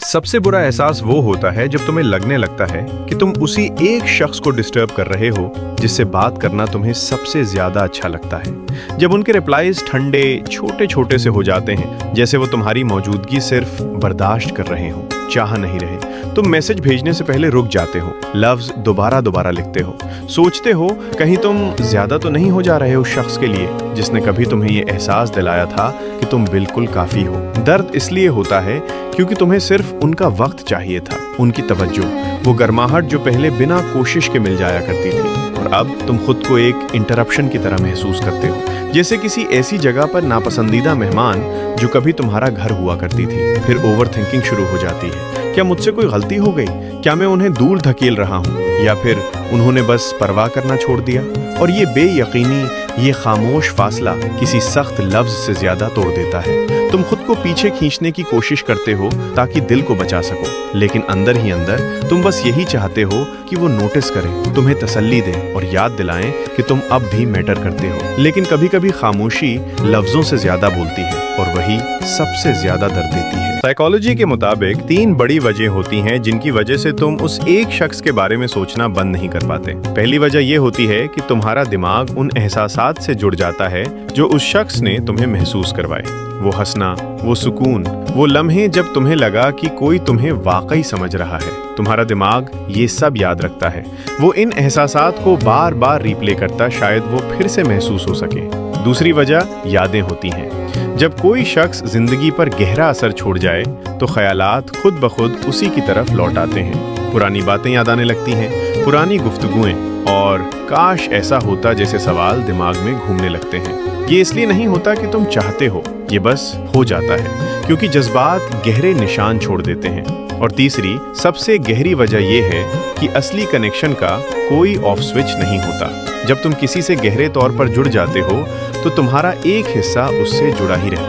सबसे बुरा एहसास वो होता है जब तुम्हें लगने लगता है कि तुम उसी एक शख्स को डिस्टर्ब कर रहे हो जिससे बात करना तुम्हें सबसे ज्यादा अच्छा लगता है। जब उनके रिप्लाईज ठंडे छोटे छोटे से हो जाते हैं, जैसे वो तुम्हारी मौजूदगी सिर्फ बर्दाश्त कर रहे हो, चाह नहीं रहे। तुम मैसेज भेजने से पहले रुक जाते हो, लफ्ज दोबारा दोबारा लिखते हो, सोचते हो कहीं तुम ज्यादा तो नहीं हो जा रहे हो उस शख्स के लिए जिसने कभी तुम्हें ये एहसास दिलाया था कि तुम बिल्कुल काफी हो। दर्द इसलिए होता है क्योंकि तुम्हें सिर्फ उनका वक्त चाहिए था, उनकी तवज्जो, वो गर्माहट जो पहले बिना कोशिश के मिल जाया करती थी, और अब तुम खुद को एक इंटरप्शन की तरह महसूस करते हो, जैसे किसी ऐसी जगह पर नापसंदीदा मेहमान जो कभी तुम्हारा घर हुआ करती थी। फिर ओवर थिंकिंग शुरू हो जाती है, क्या मुझसे कोई गलती हो गई, क्या मैं उन्हें दूर धकेल रहा हूँ, या फिर उन्होंने बस परवाह करना छोड़ दिया। और ये बेयकीनी, ये खामोश फासला किसी सख्त लफ्ज से ज्यादा तोड़ देता है। तुम खुद को पीछे खींचने की कोशिश करते हो ताकि दिल को बचा सको, लेकिन अंदर ही अंदर तुम बस यही चाहते हो कि वो नोटिस करें, तुम्हें तसल्ली दें और याद दिलाएं कि तुम अब भी मैटर करते हो। लेकिन कभी कभी खामोशी लफ्जों से ज्यादा बोलती है, और वही सबसे ज्यादा दर्द देती है। साइकोलॉजी के मुताबिक 3 बड़ी वजह होती हैं जिनकी वजह से तुम उस एक शख्स के बारे में सोचना बंद नहीं कर पाते। पहली वजह ये होती है कि तुम्हारा दिमाग उन एहसासात से जुड़ जाता है जो उस शख्स ने तुम्हें महसूस करवाए। वो हंसना, वो सुकून, वो लम्हे जब तुम्हें लगा कि कोई तुम्हें वाकई समझ रहा है। तुम्हारा दिमाग ये सब याद रखता है, वो इन एहसासात को बार बार रिप्ले करता, शायद वो फिर से महसूस हो सके। दूसरी वजह यादें होती हैं। जब कोई शख्स जिंदगी पर गहरा असर छोड़ जाए तो ख्यालात खुद ब खुद उसी की तरफ लौट आते हैं। पुरानी बातें याद आने लगती हैं, पुरानी गुफ्तगुएं, और काश ऐसा होता जैसे सवाल दिमाग में घूमने लगते हैं। ये इसलिए नहीं होता कि तुम चाहते हो, ये बस हो जाता है क्योंकि जज्बात गहरे निशान छोड़ देते हैं। और तीसरी सबसे गहरी वजह यह है कि असली कनेक्शन का कोई ऑफ स्विच नहीं होता। जब तुम किसी से गहरे तौर पर जुड़ जाते हो तो तुम्हारा एक हिस्सा उससे जुड़ा ही रहता है।